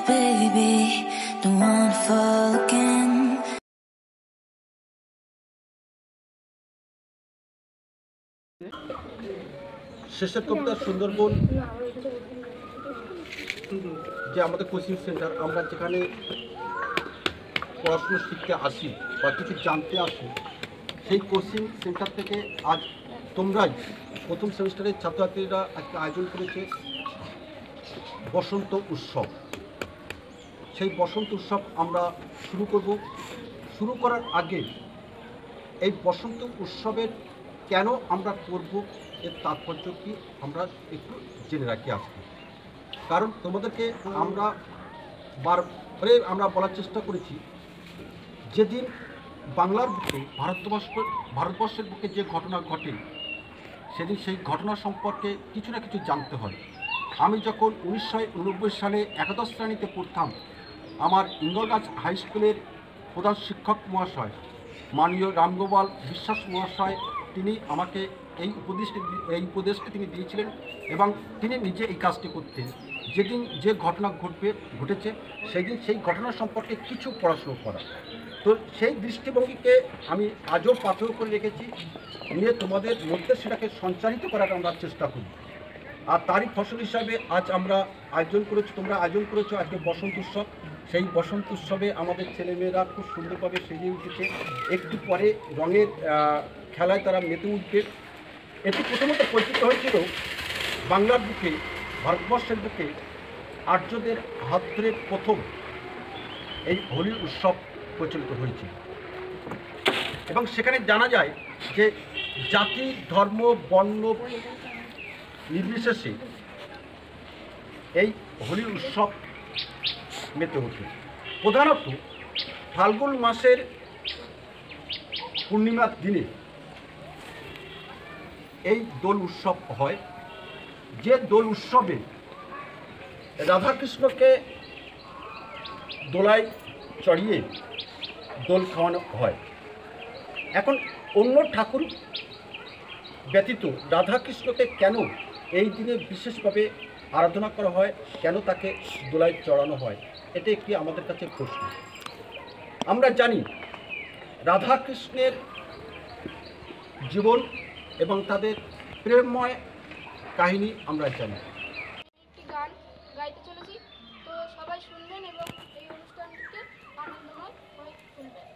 baby, don't wanna fall again. শেষের কবিতা সুন্দরবন যে আমাদের কোচিং সেন্টার, আমরা যেখানে পড়াশুনো শিখতে আসি বা কিছু জানতে আসি, সেই কোচিং সেন্টার থেকে আজ তোমরাই প্রথম সেমিস্টারের ছাত্রছাত্রীরা একটা আয়োজন করেছে বসন্ত উৎসব। সেই বসন্ত উৎসব আমরা শুরু করব। শুরু করার আগে এই বসন্ত উৎসবের কেন আমরা করব, এর তাৎপর্য কি আমরা একটু জেনে রাখি আজকে। কারণ তোমাদেরকে আমরা বারবারে আমরা বলার চেষ্টা করেছি, যেদিন বাংলার বুকে ভারতবর্ষের বুকে যে ঘটনা ঘটে, সেদিন সেই ঘটনা সম্পর্কে কিছু না কিছু জানতে হয়। আমি যখন 1989 সালে একাদশ শ্রেণীতে পড়তাম, আমার ইন্দরগাছ হাই স্কুলের প্রধান শিক্ষক মহাশয় মাননীয় রামগোপাল বিশ্বাস মহাশয়, তিনি আমাকে এই উপদেশটি তিনি দিয়েছিলেন এবং তিনি নিজে এই কাজটি করতেন। যেদিন যে ঘটনা ঘটেছে সেদিন সেই ঘটনা সম্পর্কে কিছু পড়াশুনো করা। তো সেই দৃষ্টিভঙ্গিকে আমি আজও পাথেয় করে রেখেছি, নিয়ে তোমাদের মধ্যে সেটাকে সঞ্চারিত করার আমরা চেষ্টা করি। আর তারই ফসল হিসাবে আজ আমরা তোমরা আয়োজন করেছো আজকে বসন্ত উৎসব। সেই বসন্ত উৎসবে আমাদের ছেলেমেয়েরা খুব সুন্দরভাবে সেজে উঠেছে। একটু পরে রঙের খেলায় তারা মেতে উঠবে। এটি প্রথমত পরিচিত হয়েছিল বাংলার বুকে, ভারতবর্ষের বুকে আর্যদের হাত ধরে প্রথম এই হোলি উৎসব প্রচলিত হয়েছিল। এবং সেখানে জানা যায় যে জাতি, ধর্ম, বর্ণ নির্বিশেষে এই হোলি উৎসব মেতে ওঠে। প্রধানত ফাল্গুন মাসের পূর্ণিমার দিনে এই দোল উৎসব হয়, যে দোল উৎসবে রাধাকৃষ্ণকে দোলায় চড়িয়ে দোল খাওয়ানো হয়। এখন অন্য ঠাকুর ব্যতীত রাধাকৃষ্ণকে কেন এই দিনে বিশেষভাবে আরাধনা করা হয়, কেন তাকে দোলায় চড়ানো হয়, এটা একটি আমাদের কাছে প্রশ্ন। আমরা জানি রাধাকৃষ্ণের জীবন এবং তাদের প্রেমময় কাহিনী আমরা জানি। একটি গান গাইতে চলেছি, তো সবাই শুনবেন এবং এই অনুষ্ঠানটিকে আনন্দময় করে তুলবেন।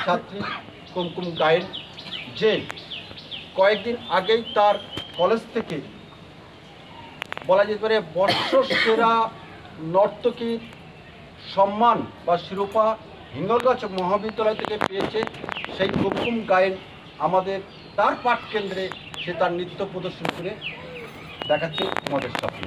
ছাত্রী কুমকুম গায়েন, যে কয়েকদিন আগেই তার কলেজ থেকে বলা যেতে পারে বর্ষসেরা নর্তকীর সম্মান বা শিরোপা হিঙ্গলগঞ্জ মহাবিদ্যালয় থেকে পেয়েছে। সেই কুমকুম গায়েন আমাদের তার পাঠ কেন্দ্রে সে তার নৃত্য প্রদর্শন করে দেখাচ্ছে আমাদের সাথে।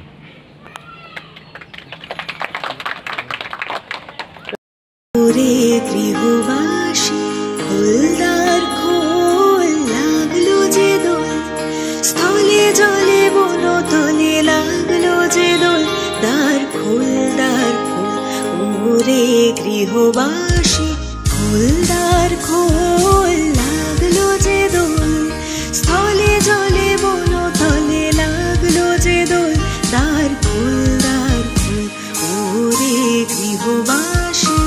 গৃহবাসী খোলদার খোল লাগলো যে দোল, স্থলে জলে বনতলে লাগলো যে দোল, দ্বার খোল দ্বার খোল ওরে গৃহবাসী খোলদার খোল লাগলো যে দোল, স্থলে জলে বনতলে লাগলো যে দোল, দ্বার খোল ওরে গৃহবাসী।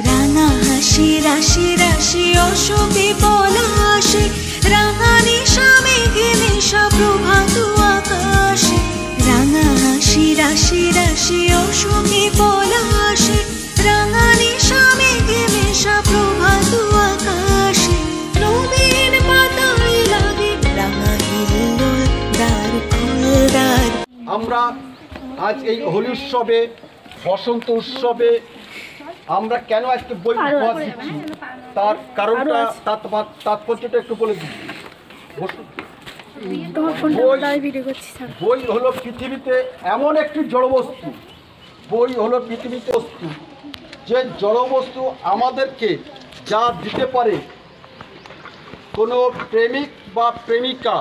রাঙা হাসি রাশি রাশি অশোকে পলাশে, রাঙা নিশা মেঘে নিশা প্রভাত আকাশে, রাঙা হাসি রাশি রাশি অশোকে পলাশে, রাঙা নিশা মেঘে নিশা প্রভাত আকাশে, নবীন পাতায় লাগে রাঙা হিল্লোল, দ্বার খোল দ্বার। আমরা আজ এই হোলি উৎসবে, বসন্ত উৎসবে আমরা কেন আজকে বই উপহার দিচ্ছি তার কারণটা, তাৎপর্যটা একটু বলে দিই। বই হলো পৃথিবীতে এমন একটি জড়বস্তু, বই হলো পৃথিবীতে বস্তু, যে জড়বস্তু আমাদেরকে যা দিতে পারে, কোনো প্রেমিক বা প্রেমিকা,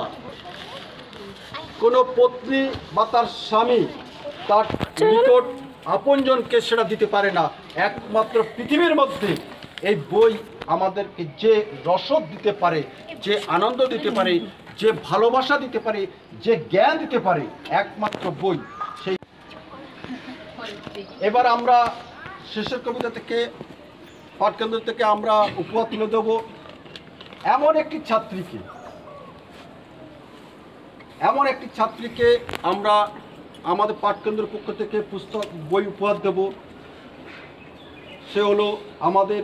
কোনো পত্নী বা তার স্বামী তার নিকট আপনজনকে সেটা দিতে পারে না। একমাত্র পৃথিবীর মধ্যে এই বই আমাদেরকে যে রসদ দিতে পারে, যে আনন্দ দিতে পারে, যে ভালোবাসা দিতে পারে, যে জ্ঞান দিতে পারে, একমাত্র বই। সেই এবার আমরা শেষের কবিতা থেকে, পাঠকেন্দ্র থেকে আমরা উপহার তুলে দেব এমন একটি ছাত্রীকে আমরা আমাদের পাঠকেন্দ্রের পক্ষ থেকে পুস্তক বই উপহার দেব। সে হলো আমাদের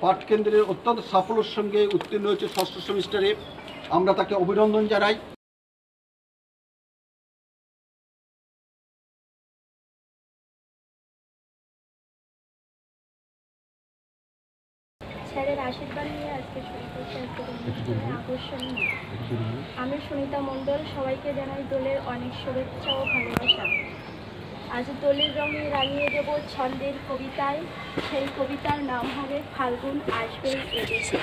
পাঠকেন্দ্রের অত্যন্ত সাফল্যের সঙ্গে উত্তীর্ণ হয়েছে 6ষ্ঠ সেমিস্টারে। আমরা তাকে অভিনন্দন জানাই। স্যারের আশীর্বাদ নিয়ে আজকে শুরু করছি আকর্ষণীয়। আমি সুনিতা মণ্ডল, সবাইকে জানাই দোলের অনেক শুভেচ্ছা ও ভালোবাসা। আজ দোলের রঙে রাঙিয়ে দেব ছন্দের কবিতায়, সেই কবিতার নাম হবে ফাল্গুন আসবে এদেশে।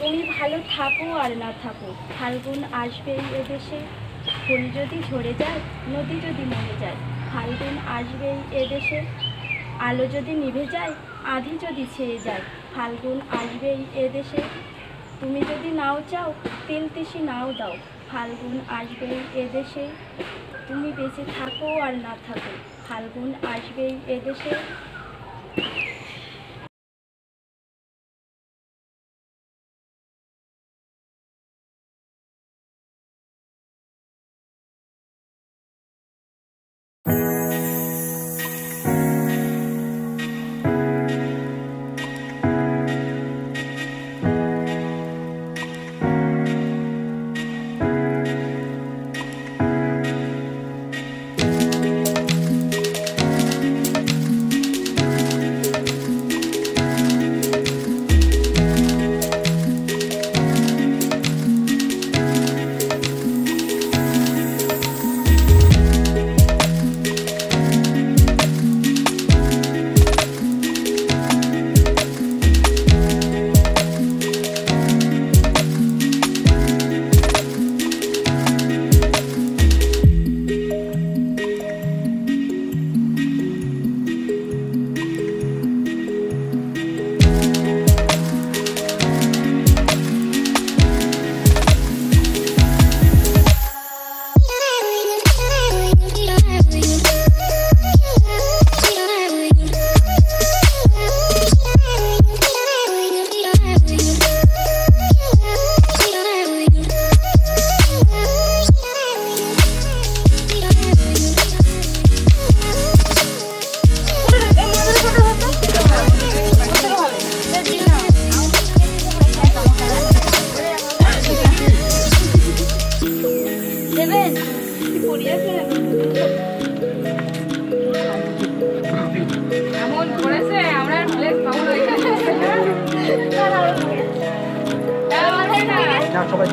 তুমি ভালো থাকো আর না থাকো, ফাল্গুন আসবেই এদেশে। ফুল যদি ঝরে যায়, নদী যদি মরে যায়, ফাল্গুন আসবেই এদেশে। আলো যদি নিভে যায়, আঁধি যদি ছেয়ে যায়, ফাল্গুন আসবেই এদেশে। তুমি যদি নাও চাও, তিলতিসি নাও দাও, ফাল্গুন আসবেই এদেশে। তুমি বেঁচে থাকো আর না থাকো, ফাল্গুন আসবেই এদেশে। এমন করেছে আমরা প্লেস পাবো না এখানে। না সবাই